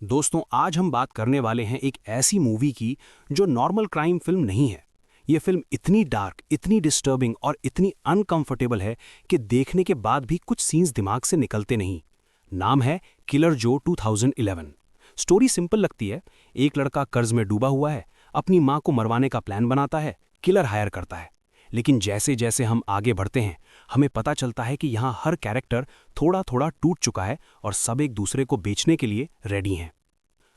दोस्तों, आज हम बात करने वाले हैं एक ऐसी मूवी की जो नॉर्मल क्राइम फिल्म नहीं है। ये फिल्म इतनी डार्क, इतनी डिस्टर्बिंग और इतनी अनकंफर्टेबल है कि देखने के बाद भी कुछ सीन्स दिमाग से निकलते नहीं। नाम है किलर जो 2011। स्टोरी सिंपल लगती है। एक लड़का कर्ज में डूबा हुआ है, अपनी मां को मरवाने का प्लान बनाता है, किलर हायर करता है। लेकिन जैसे जैसे हम आगे बढ़ते हैं, हमें पता चलता है कि यहाँ हर कैरेक्टर थोड़ा थोड़ा टूट चुका है और सब एक दूसरे को बेचने के लिए रेडी हैं।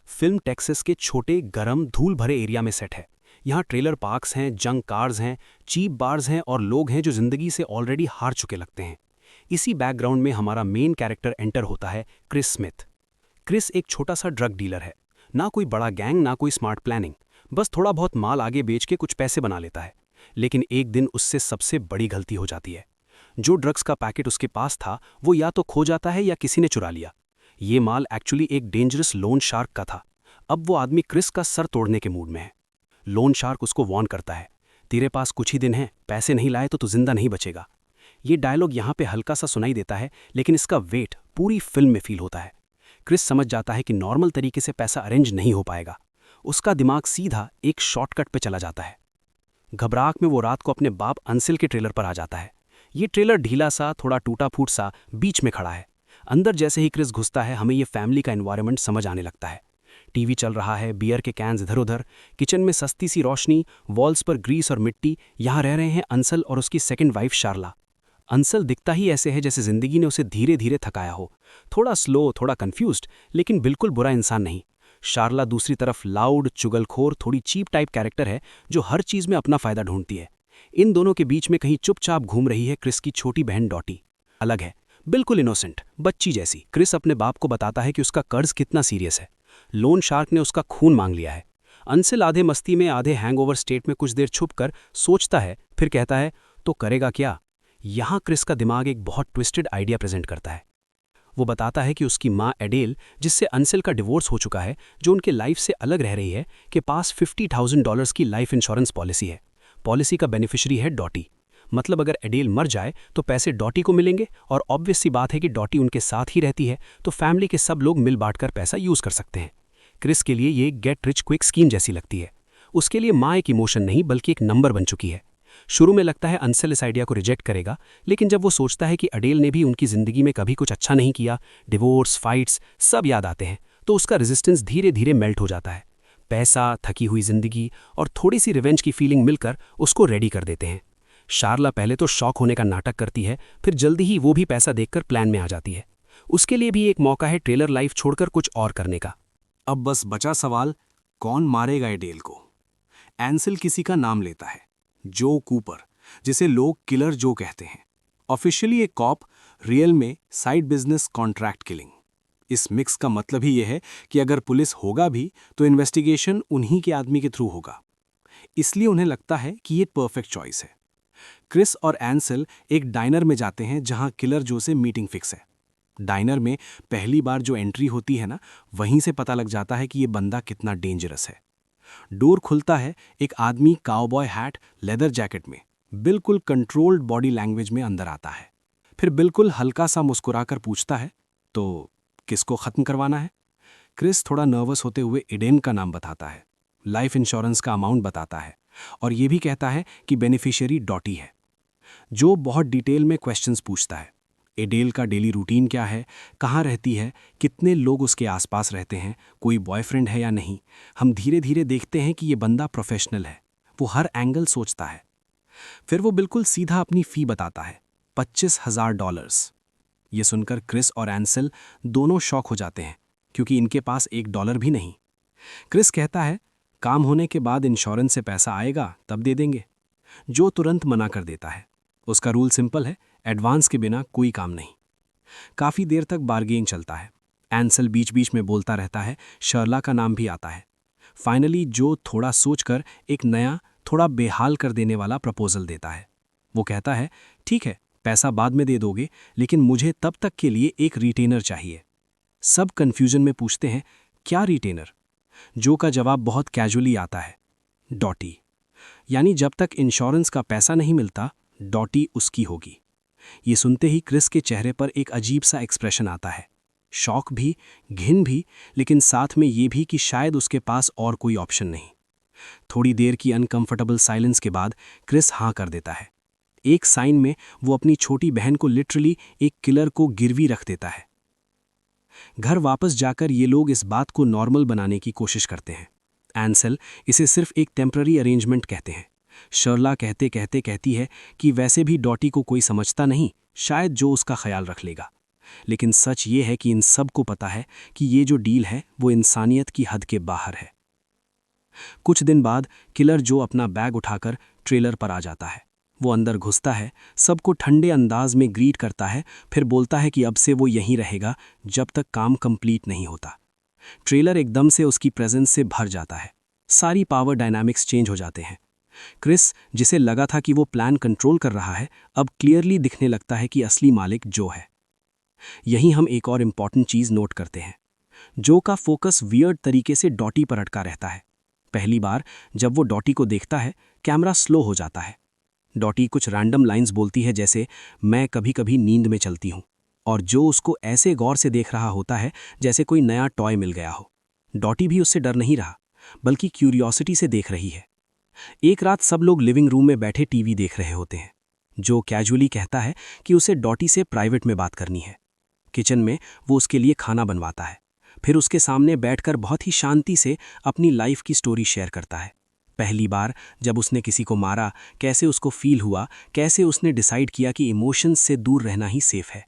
फिल्म टेक्सास के छोटे, गरम, धूल भरे एरिया में सेट है। यहाँ ट्रेलर पार्क्स हैं, जंक कार्स हैं, चीप बार्स हैं और लोग हैं जो जिंदगी से ऑलरेडी हार चुके लगते हैं। इसी बैकग्राउंड में हमारा मेन कैरेक्टर एंटर होता है, क्रिस स्मिथ। क्रिस एक छोटा सा ड्रग डीलर है। ना कोई बड़ा गैंग, ना कोई स्मार्ट प्लानिंग, बस थोड़ा बहुत माल आगे बेच के कुछ पैसे बना लेता है। लेकिन एक दिन उससे सबसे बड़ी गलती हो जाती है। जो ड्रग्स का पैकेट उसके पास था, वो या तो खो जाता है या किसी ने चुरा लिया। ये माल एक्चुअली एक डेंजरस लोन शार्क का था। अब वो आदमी क्रिस का सर तोड़ने के मूड में है। लोन शार्क उसको वार्न करता है, तेरे पास कुछ ही दिन हैं, पैसे नहीं लाए तो तू जिंदा नहीं बचेगा। ये डायलॉग यहाँ पे हल्का सा सुनाई देता है, लेकिन इसका वेट पूरी फिल्म में फील होता है। क्रिस समझ जाता है कि नॉर्मल तरीके से पैसा अरेंज नहीं हो पाएगा। उसका दिमाग सीधा एक शॉर्टकट पे चला जाता है। घबराहट में वो रात को अपने बाप अंसिल के ट्रेलर पर आ जाता है। ये ट्रेलर ढीला सा, थोड़ा टूटा फूट सा बीच में खड़ा है। अंदर जैसे ही क्रिस घुसता है, हमें ये फैमिली का एनवायरनमेंट समझ आने लगता है। टीवी चल रहा है, बियर के कैंस इधर उधर, किचन में सस्ती सी रोशनी, वॉल्स पर ग्रीस और मिट्टी। यहाँ रह रहे हैं अंसल और उसकी सेकंड वाइफ शार्ला। अंसल दिखता ही ऐसे है जैसे जिंदगी ने उसे धीरे धीरे थकाया हो। थोड़ा स्लो, थोड़ा कंफ्यूज्ड, लेकिन बिल्कुल बुरा इंसान नहीं। शार्ला दूसरी तरफ लाउड, चुगलखोर, थोड़ी चीप टाइप कैरेक्टर है जो हर चीज में अपना फायदा ढूंढती है। इन दोनों के बीच में कहीं चुपचाप घूम रही है क्रिस की छोटी बहन डॉटी। अलग है, बिल्कुल इनोसेंट, बच्ची जैसी। क्रिस अपने बाप को बताता है कि उसका कर्ज कितना सीरियस है। लोन शार्क ने उसका खून मांग लिया है। अंसिल आधे मस्ती में, आधे हैंगओवर स्टेट में कुछ देर छुपकर सोचता है, फिर कहता है, तो करेगा क्या? यहाँ क्रिस का दिमाग एक बहुत ट्विस्टेड आइडिया प्रेजेंट करता है। वो बताता है कि उसकी माँ एडेल, जिससे अंसिल का डिवोर्स हो चुका है, जो उनके लाइफ से अलग रह रही है, के पास $50,000 की लाइफ इंश्योरेंस पॉलिसी है। पॉलिसी का बेनिफिशियरी है डॉटी। मतलब अगर एडेल मर जाए तो पैसे डॉटी को मिलेंगे, और ऑब्वियस सी बात है कि डॉटी उनके साथ ही रहती है, तो फैमिली के सब लोग मिल बांट कर पैसा यूज कर सकते हैं। क्रिस के लिए ये गेट रिच क्विक स्कीम जैसी लगती है। उसके लिए माँ एक इमोशन नहीं बल्कि एक नंबर बन चुकी है। शुरू में लगता है अंसल इस आइडिया को रिजेक्ट करेगा, लेकिन जब वो सोचता है कि अडेल ने भी उनकी जिंदगी में कभी कुछ अच्छा नहीं किया, डिवोर्स, फाइट्स सब याद आते हैं, तो उसका रेजिस्टेंस धीरे धीरे मेल्ट हो जाता है। पैसा, थकी हुई जिंदगी और थोड़ी सी रिवेंज की फीलिंग मिलकर उसको रेडी कर देते हैं। शार्ला पहले तो शॉक होने का नाटक करती है, फिर जल्दी ही वो भी पैसा देखकर प्लान में आ जाती है। उसके लिए भी एक मौका है ट्रेलर लाइफ छोड़कर कुछ और करने का। अब बस बचा सवाल, कौन मारेगा एडेल को? एंसिल किसी का नाम लेता है, जो कूपर, जिसे लोग किलर जो कहते हैं। ऑफिशियली एक कॉप, रियल में साइड बिजनेस कॉन्ट्रैक्ट किलिंग। इस मिक्स का मतलब ही यह है कि अगर पुलिस होगा भी तो इन्वेस्टिगेशन उन्हीं के आदमी के थ्रू होगा। इसलिए उन्हें लगता है कि ये परफेक्ट चॉइस है। क्रिस और एंसिल एक डाइनर में जाते हैं जहां किलर जो से मीटिंग फिक्स है। डाइनर में पहली बार जो एंट्री होती है ना, वहीं से पता लग जाता है कि ये बंदा कितना डेंजरस है। डोर खुलता है, एक आदमी काउबॉय हैट, लेदर जैकेट में, बिल्कुल कंट्रोल्ड बॉडी लैंग्वेज में अंदर आता है। फिर बिल्कुल हल्का सा मुस्कुराकर पूछता है, तो किसको खत्म करवाना है? क्रिस थोड़ा नर्वस होते हुए एडेन का नाम बताता है, लाइफ इंश्योरेंस का अमाउंट बताता है, और ये भी कहता है कि बेनिफिशियरी डॉटी है। जो बहुत डिटेल में क्वेश्चंस पूछता है। एडेल का डेली रूटीन क्या है, कहाँ रहती है, कितने लोग उसके आसपास रहते हैं, कोई बॉयफ्रेंड है या नहीं। हम धीरे धीरे देखते हैं कि ये बंदा प्रोफेशनल है, वो हर एंगल सोचता है। फिर वो बिल्कुल सीधा अपनी फ़ी बताता है, $25,000। ये सुनकर क्रिस और एंसल दोनों शॉक हो जाते हैं, क्योंकि इनके पास $1 भी नहीं। क्रिस कहता है, काम होने के बाद इंश्योरेंस से पैसा आएगा तब दे देंगे। जो तुरंत मना कर देता है। उसका रूल सिंपल है, एडवांस के बिना कोई काम नहीं। काफी देर तक बार्गेनिंग चलता है। एंसल बीच बीच में बोलता रहता है, शर्ला का नाम भी आता है। फाइनली जो थोड़ा सोचकर एक नया, थोड़ा बेहाल कर देने वाला प्रपोजल देता है। वो कहता है, ठीक है, पैसा बाद में दे दोगे, लेकिन मुझे तब तक के लिए एक रिटेनर चाहिए। सब कंफ्यूजन में पूछते हैं, क्या रिटेनर? जो का जवाब बहुत कैजुअली आता है, डॉटी। यानी जब तक इंश्योरेंस का पैसा नहीं मिलता, डॉटी उसकी होगी। ये सुनते ही क्रिस के चेहरे पर एक अजीब सा एक्सप्रेशन आता है। शौक भी, घिन भी, लेकिन साथ में ये भी कि शायद उसके पास और कोई ऑप्शन नहीं। थोड़ी देर की अनकंफर्टेबल साइलेंस के बाद क्रिस हाँ कर देता है। एक साइन में वो अपनी छोटी बहन को लिटरली एक किलर को गिरवी रख देता है। घर वापस जाकर ये लोग इस बात को नॉर्मल बनाने की कोशिश करते हैं। एंसेल इसे सिर्फ एक टेम्पररी अरेंजमेंट कहते हैं। शर्ला कहते कहते कहती है कि वैसे भी डॉटी को कोई समझता नहीं, शायद जो उसका ख्याल रख लेगा। लेकिन सच ये है कि इन सब को पता है कि ये जो डील है वो इंसानियत की हद के बाहर है। कुछ दिन बाद किलर जो अपना बैग उठाकर ट्रेलर पर आ जाता है। वो अंदर घुसता है, सबको ठंडे अंदाज में ग्रीट करता है, फिर बोलता है कि अब से वो यहीं रहेगा जब तक काम कंप्लीट नहीं होता। ट्रेलर एकदम से उसकी प्रेजेंस से भर जाता है। सारी पावर डायनामिक्स चेंज हो जाते हैं। क्रिस, जिसे लगा था कि वो प्लान कंट्रोल कर रहा है, अब क्लियरली दिखने लगता है कि असली मालिक जो है। यहीं हम एक और इम्पॉर्टेंट चीज़ नोट करते हैं। जो का फोकस वियर्ड तरीके से डॉटी पर अटका रहता है। पहली बार जब वो डॉटी को देखता है, कैमरा स्लो हो जाता है। डॉटी कुछ रैंडम लाइंस बोलती है, जैसे मैं कभी कभी नींद में चलती हूँ, और जो उसको ऐसे गौर से देख रहा होता है जैसे कोई नया टॉय मिल गया हो। डॉटी भी उससे डर नहीं रहा, बल्कि क्यूरियोसिटी से देख रही है। एक रात सब लोग लिविंग रूम में बैठे टीवी देख रहे होते हैं। जो कैजुअली कहता है कि उसे डॉटी से प्राइवेट में बात करनी है। किचन में वो उसके लिए खाना बनवाता है, फिर उसके सामने बैठकर बहुत ही शांति से अपनी लाइफ की स्टोरी शेयर करता है। पहली बार जब उसने किसी को मारा, कैसे उसको फील हुआ, कैसे उसने डिसाइड किया कि इमोशंस से दूर रहना ही सेफ है।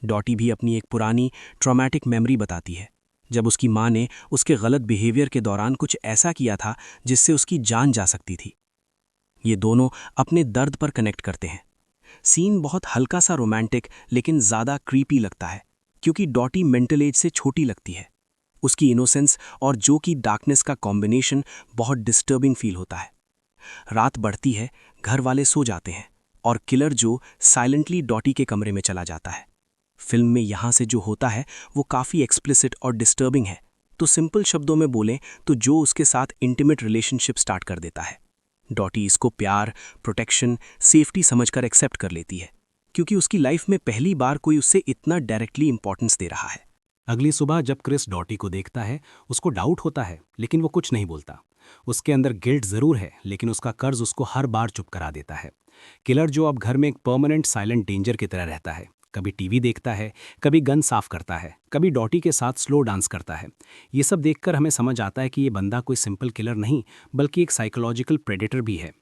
डॉटी भी अपनी एक पुरानी ट्रॉमेटिक मेमोरी बताती है, जब उसकी माँ ने उसके गलत बिहेवियर के दौरान कुछ ऐसा किया था जिससे उसकी जान जा सकती थी। ये दोनों अपने दर्द पर कनेक्ट करते हैं। सीन बहुत हल्का सा रोमांटिक लेकिन ज़्यादा क्रीपी लगता है, क्योंकि डॉटी मेंटल एज से छोटी लगती है। उसकी इनोसेंस और जो की डार्कनेस का कॉम्बिनेशन बहुत डिस्टर्बिंग फील होता है। रात बढ़ती है, घर वाले सो जाते हैं, और किलर जो साइलेंटली डॉटी के कमरे में चला जाता है। फिल्म में यहाँ से जो होता है वो काफ़ी एक्सप्लिसिट और डिस्टर्बिंग है। तो सिंपल शब्दों में बोलें तो जो उसके साथ इंटीमेट रिलेशनशिप स्टार्ट कर देता है। डॉटी इसको प्यार, प्रोटेक्शन, सेफ्टी समझकर एक्सेप्ट कर लेती है, क्योंकि उसकी लाइफ में पहली बार कोई उससे इतना डायरेक्टली इंपॉर्टेंस दे रहा है। अगली सुबह जब क्रिस डॉटी को देखता है, उसको डाउट होता है, लेकिन वो कुछ नहीं बोलता। उसके अंदर गिल्ट जरूर है, लेकिन उसका कर्ज उसको हर बार चुप करा देता है। किलर जो अब घर में एक परमानेंट साइलेंट डेंजर की तरह रहता है। कभी टीवी देखता है, कभी गन साफ करता है, कभी डॉटी के साथ स्लो डांस करता है। ये सब देखकर हमें समझ आता है कि ये बंदा कोई सिंपल किलर नहीं, बल्कि एक साइकोलॉजिकल प्रेडेटर भी है।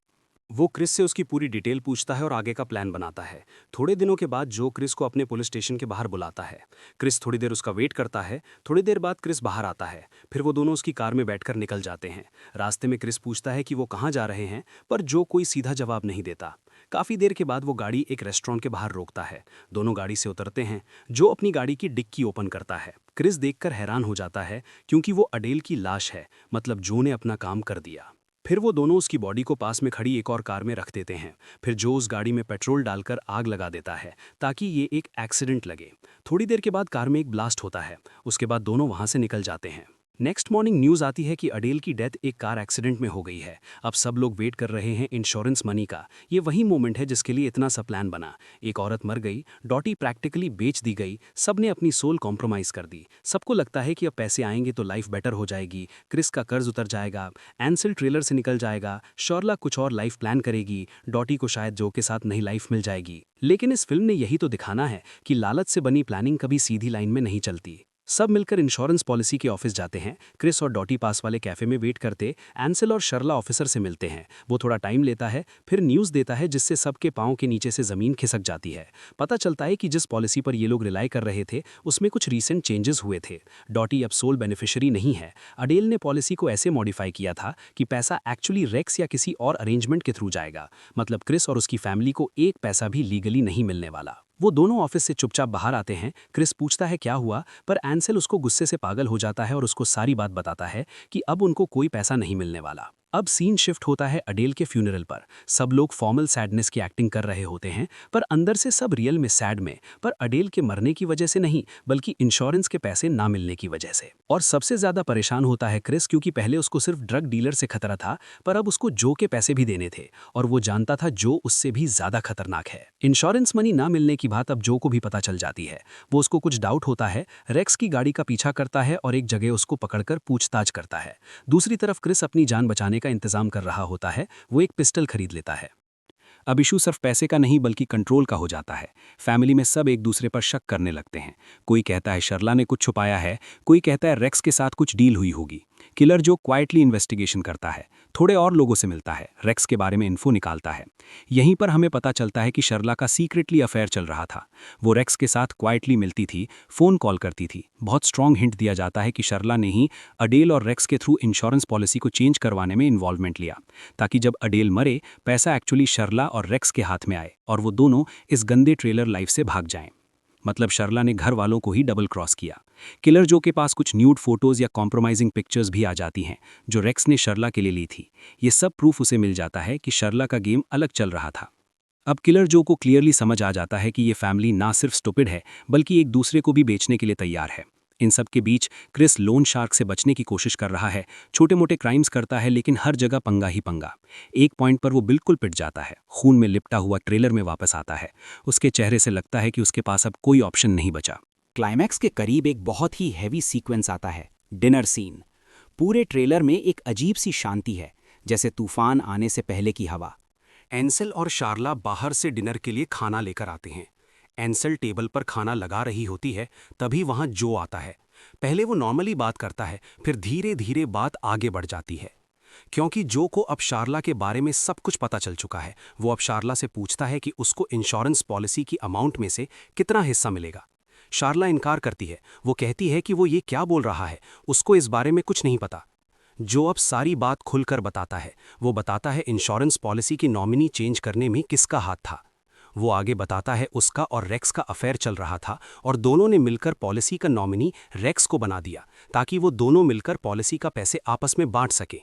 वो क्रिस से उसकी पूरी डिटेल पूछता है और आगे का प्लान बनाता है। थोड़े दिनों के बाद जो क्रिस को अपने पुलिस स्टेशन के बाहर बुलाता है। क्रिस थोड़ी देर उसका वेट करता है। थोड़ी देर बाद क्रिस बाहर आता है, फिर वो दोनों उसकी कार में बैठकर निकल जाते हैं। रास्ते में क्रिस पूछता है कि वो कहाँ जा रहे हैं, पर जो कोई सीधा जवाब नहीं देता। काफ़ी देर के बाद वो गाड़ी एक रेस्टोरेंट के बाहर रोकता है। दोनों गाड़ी से उतरते हैं। जो अपनी गाड़ी की डिक्की ओपन करता है। क्रिस देखकर हैरान हो जाता है, क्योंकि वो अडेल की लाश है, मतलब जो ने अपना काम कर दिया। फिर वो दोनों उसकी बॉडी को पास में खड़ी एक और कार में रख देते हैं। फिर जो उस गाड़ी में पेट्रोल डालकर आग लगा देता है, ताकि ये एक एक्सीडेंट लगे। थोड़ी देर के बाद कार में एक ब्लास्ट होता है। उसके बाद दोनों वहाँ से निकल जाते हैं। नेक्स्ट मॉर्निंग न्यूज़ आती है कि अडेल की डेथ एक कार एक्सीडेंट में हो गई है। अब सब लोग वेट कर रहे हैं इंश्योरेंस मनी का। ये वही मोमेंट है जिसके लिए इतना सा प्लान बना। एक औरत मर गई, डॉटी प्रैक्टिकली बेच दी गई, सबने अपनी सोल कॉम्प्रोमाइज़ कर दी। सबको लगता है कि अब पैसे आएंगे तो लाइफ बेटर हो जाएगी, क्रिस का कर्ज उतर जाएगा, एंसेल ट्रेलर से निकल जाएगा, शर्ला कुछ और लाइफ प्लान करेगी, डॉटी को शायद जो के साथ नई लाइफ मिल जाएगी। लेकिन इस फिल्म ने यही तो दिखाना है कि लालच से बनी प्लानिंग कभी सीधी लाइन में नहीं चलती। सब मिलकर इंश्योरेंस पॉलिसी के ऑफिस जाते हैं। क्रिस और डॉटी पास वाले कैफे में वेट करते। एंसेल और शर्ला ऑफिसर से मिलते हैं। वो थोड़ा टाइम लेता है, फिर न्यूज़ देता है, जिससे सबके पाँव के नीचे से ज़मीन खिसक जाती है। पता चलता है कि जिस पॉलिसी पर ये लोग रिलाई कर रहे थे, उसमें कुछ रीसेंट चेंजेस हुए थे। डॉटी अब सोल बेनिफिशियरी नहीं है। अडेल ने पॉलिसी को ऐसे मॉडिफाई किया था कि पैसा एक्चुअली रेक्स या किसी और अरेंजमेंट के थ्रू जाएगा, मतलब क्रिस और उसकी फैमिली को एक पैसा भी लीगली नहीं मिलने वाला। वो दोनों ऑफिस से चुपचाप बाहर आते हैं। क्रिस पूछता है क्या हुआ, पर एंसेल उसको गुस्से से पागल हो जाता है और उसको सारी बात बताता है कि अब उनको कोई पैसा नहीं मिलने वाला। अब सीन शिफ्ट होता है अडेल के फ्यूनरल पर। सब लोग फॉर्मल सैडनेस की एक्टिंग कर रहे होते हैं, पर अंदर से सब रियल में सैड में, पर अडेल के मरने की वजह से नहीं, बल्कि इंश्योरेंस के पैसे ना मिलने की वजह से। और सबसे ज्यादा परेशान होता है क्रिस, क्योंकि पहले उसको सिर्फ ड्रग डीलर से खतरा था, पर अब उसको जो के पैसे भी देने थे, और वो जानता था जो उससे भी ज्यादा खतरनाक है। इंश्योरेंस मनी ना मिलने की बात अब जो को भी पता चल जाती है। वो उसको कुछ डाउट होता है, रेक्स की गाड़ी का पीछा करता है और एक जगह उसको पकड़कर पूछताछ करता है। दूसरी तरफ क्रिस अपनी जान बचाने का इंतजाम कर रहा होता है। वो एक पिस्टल खरीद लेता है। अब इशू सिर्फ पैसे का नहीं बल्कि कंट्रोल का हो जाता है। फैमिली में सब एक दूसरे पर शक करने लगते हैं। कोई कहता है शर्ला ने कुछ छुपाया है, कोई कहता है रेक्स के साथ कुछ डील हुई होगी। किलर जो क्वाइटली इन्वेस्टिगेशन करता है, थोड़े और लोगों से मिलता है, रेक्स के बारे में इन्फो निकालता है। यहीं पर हमें पता चलता है कि शर्ला का सीक्रेटली अफेयर चल रहा था। वो रेक्स के साथ क्वाइटली मिलती थी, फोन कॉल करती थी। बहुत स्ट्रांग हिंट दिया जाता है कि शर्ला ने ही अडेल और रेक्स के थ्रू इंश्योरेंस पॉलिसी को चेंज करवाने में इन्वॉल्वमेंट लिया, ताकि जब अडेल मरे पैसा एक्चुअली शर्ला और रेक्स के हाथ में आए और वो दोनों इस गंदे ट्रेलर लाइफ से भाग जाएं। मतलब शर्ला ने घर वालों को ही डबल क्रॉस किया। किलर जो के पास कुछ न्यूड फोटोज या कॉम्प्रोमाइजिंग पिक्चर्स भी आ जाती हैं जो रेक्स ने शर्ला के लिए ली थी। ये सब प्रूफ उसे मिल जाता है कि शर्ला का गेम अलग चल रहा था। अब किलर जो को क्लियरली समझ आ जाता है कि ये फैमिली ना सिर्फ स्टुपिड है बल्कि एक दूसरे को भी बेचने के लिए तैयार है। इन सब के बीच क्रिस लोन शार्क से बचने की कोशिश कर रहा है। छोटे मोटे क्राइम्स करता है लेकिन हर जगह पंगा ही पंगा। एक पॉइंट पर वो बिल्कुल पिट जाता है, खून में लिपटा हुआ ट्रेलर में वापस आता है। उसके चेहरे से लगता है कि उसके पास अब कोई ऑप्शन नहीं बचा। क्लाइमैक्स के करीब एक बहुत ही हैवी सीक्वेंस आता है, डिनर सीन। पूरे ट्रेलर में एक अजीब सी शांति है, जैसे तूफान आने से पहले की हवा। एंसेल और शार्ला बाहर से डिनर के लिए खाना लेकर आते हैं। एंसेल टेबल पर खाना लगा रही होती है, तभी वहां जो आता है। पहले वो नॉर्मली बात करता है, फिर धीरे धीरे बात आगे बढ़ जाती है, क्योंकि जो को अब शार्ला के बारे में सब कुछ पता चल चुका है। वो अब शार्ला से पूछता है कि उसको इंश्योरेंस पॉलिसी की अमाउंट में से कितना हिस्सा मिलेगा। शार्ला इनकार करती है। वो कहती है कि वो ये क्या बोल रहा है, उसको इस बारे में कुछ नहीं पता। जो अब सारी बात खुलकर बताता है। वो बताता है इंश्योरेंस पॉलिसी की नॉमिनी चेंज करने में किसका हाथ था। वो आगे बताता है उसका और रेक्स का अफेयर चल रहा था और दोनों ने मिलकर पॉलिसी का नॉमिनी रेक्स को बना दिया, ताकि वो दोनों मिलकर पॉलिसी का पैसे आपस में बांट सके।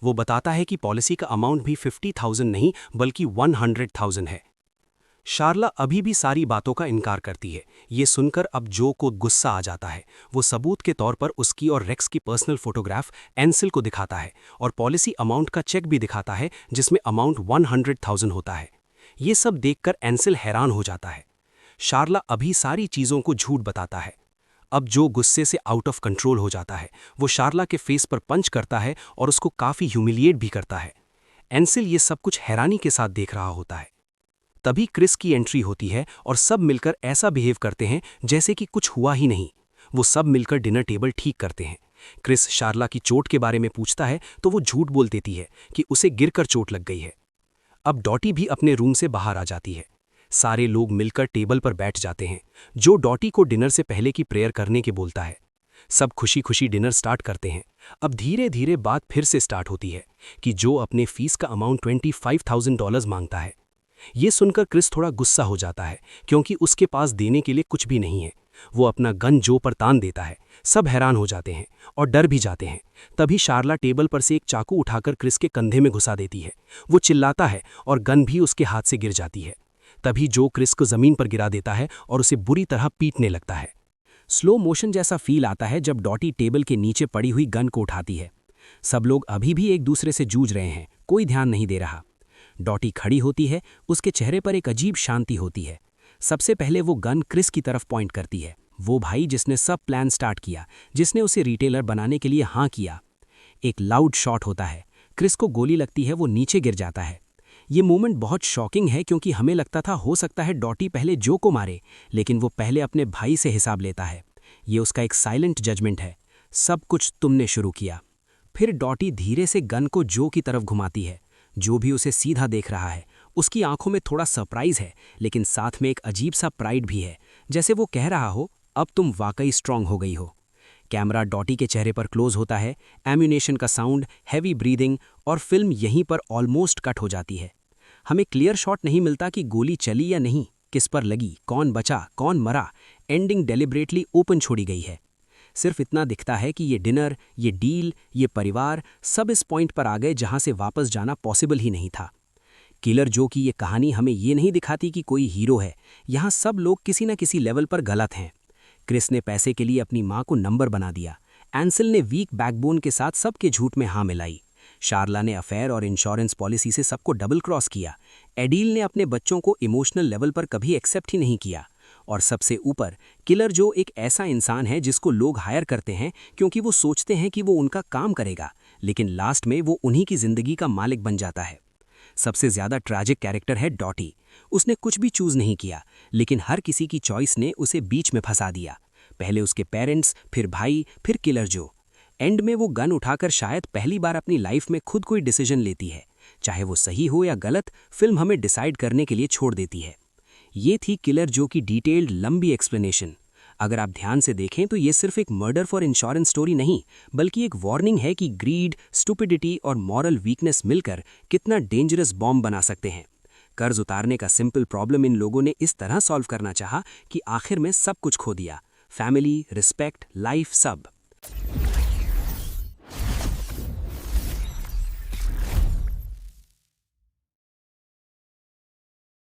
वो बताता है कि पॉलिसी का अमाउंट भी 50,000 नहीं बल्कि 100,000 है। शार्ला अभी भी सारी बातों का इनकार करती है। ये सुनकर अब जो को गुस्सा आ जाता है। वो सबूत के तौर पर उसकी और रेक्स की पर्सनल फोटोग्राफ एंसेल को दिखाता है और पॉलिसी अमाउंट का चेक भी दिखाता है जिसमें अमाउंट 100,000 होता है। ये सब देखकर एंसेल हैरान हो जाता है। शार्ला अभी सारी चीज़ों को झूठ बताता है। अब जो गुस्से से आउट ऑफ कंट्रोल हो जाता है। वो शार्ला के फेस पर पंच करता है और उसको काफ़ी ह्यूमिलिएट भी करता है। एंसेल ये सब कुछ हैरानी के साथ देख रहा होता है। तभी क्रिस की एंट्री होती है और सब मिलकर ऐसा बिहेव करते हैं जैसे कि कुछ हुआ ही नहीं। वो सब मिलकर डिनर टेबल ठीक करते हैं। क्रिस शार्ला की चोट के बारे में पूछता है तो वो झूठ बोल देती है कि उसे गिरकर चोट लग गई है। अब डॉटी भी अपने रूम से बाहर आ जाती है। सारे लोग मिलकर टेबल पर बैठ जाते हैं। जो डॉटी को डिनर से पहले की प्रेयर करने के बोलता है। सब खुशी खुशी डिनर स्टार्ट करते हैं। अब धीरे धीरे बात फिर से स्टार्ट होती है कि जो अपने फीस का अमाउंट $25,000 मांगता है। ये सुनकर क्रिस थोड़ा गुस्सा हो जाता है, क्योंकि उसके पास देने के लिए कुछ भी नहीं है। वो अपना गन जो पर तान देता है। सब हैरान हो जाते हैं और डर भी जाते हैं। तभी शार्ला टेबल पर से एक चाकू उठाकर क्रिस के कंधे में घुसा देती है। वो चिल्लाता है और गन भी उसके हाथ से गिर जाती है। तभी जो क्रिस को जमीन पर गिरा देता है और उसे बुरी तरह पीटने लगता है। स्लो मोशन जैसा फील आता है जब डॉटी टेबल के नीचे पड़ी हुई गन को उठाती है। सब लोग अभी भी एक दूसरे से जूझ रहे हैं, कोई ध्यान नहीं दे रहा। डॉटी खड़ी होती है, उसके चेहरे पर एक अजीब शांति होती है। सबसे पहले वो गन क्रिस की तरफ पॉइंट करती है। वो भाई जिसने सब प्लान स्टार्ट किया, जिसने उसे रिटेलर बनाने के लिए हाँ किया। एक लाउड शॉट होता है। क्रिस को गोली लगती है, वो नीचे गिर जाता है। ये मोमेंट बहुत शॉकिंग है क्योंकि हमें लगता था हो सकता है डॉटी पहले जो को मारे, लेकिन वो पहले अपने भाई से हिसाब लेता है। ये उसका एक साइलेंट जजमेंट है। सब कुछ तुमने शुरू किया। फिर डॉटी धीरे से गन को जो की तरफ घुमाती है। जो भी उसे सीधा देख रहा है, उसकी आंखों में थोड़ा सरप्राइज है, लेकिन साथ में एक अजीब सा प्राइड भी है, जैसे वो कह रहा हो अब तुम वाकई स्ट्रांग हो गई हो। कैमरा डॉटी के चेहरे पर क्लोज होता है। एम्यूनेशन का साउंड, हैवी ब्रीदिंग, और फिल्म यहीं पर ऑलमोस्ट कट हो जाती है। हमें क्लियर शॉट नहीं मिलता कि गोली चली या नहीं, किस पर लगी, कौन बचा, कौन मरा। एंडिंग डेलिब्रेटली ओपन छोड़ी गई है। सिर्फ इतना दिखता है कि ये डिनर, ये डील, ये परिवार सब इस पॉइंट पर आ गए जहां से वापस जाना पॉसिबल ही नहीं था। किलर जो की ये कहानी हमें ये नहीं दिखाती कि कोई हीरो है, यहाँ सब लोग किसी न किसी लेवल पर गलत हैं। क्रिस ने पैसे के लिए अपनी माँ को नंबर बना दिया, एंसल ने वीक बैकबोन के साथ सबके झूठ में हाँ मिलाई, शार्ला ने अफेयर और इंश्योरेंस पॉलिसी से सबको डबल क्रॉस किया, एडील ने अपने बच्चों को इमोशनल लेवल पर कभी एक्सेप्ट ही नहीं किया, और सबसे ऊपर किलर जो एक ऐसा इंसान है जिसको लोग हायर करते हैं क्योंकि वो सोचते हैं कि वो उनका काम करेगा, लेकिन लास्ट में वो उन्हीं की जिंदगी का मालिक बन जाता है। सबसे ज्यादा ट्रैजिक कैरेक्टर है डॉटी। उसने कुछ भी चूज नहीं किया, लेकिन हर किसी की चॉइस ने उसे बीच में फंसा दिया। पहले उसके पेरेंट्स, फिर भाई, फिर किलर जो। एंड में वो गन उठाकर शायद पहली बार अपनी लाइफ में खुद कोई डिसीजन लेती है, चाहे वो सही हो या गलत, फिल्म हमें डिसाइड करने के लिए छोड़ देती है। ये थी किलर जो की डिटेल्ड लंबी एक्सप्लेनेशन। अगर आप ध्यान से देखें तो ये सिर्फ एक मर्डर फॉर इंश्योरेंस स्टोरी नहीं, बल्कि एक वार्निंग है कि ग्रीड, स्टुपिडिटी और मॉरल वीकनेस मिलकर कितना डेंजरस बॉम्ब बना सकते हैं। कर्ज उतारने का सिंपल प्रॉब्लम इन लोगों ने इस तरह सॉल्व करना चाहा कि आखिर में सब कुछ खो दिया, फैमिली, रिस्पेक्ट, लाइफ, सब।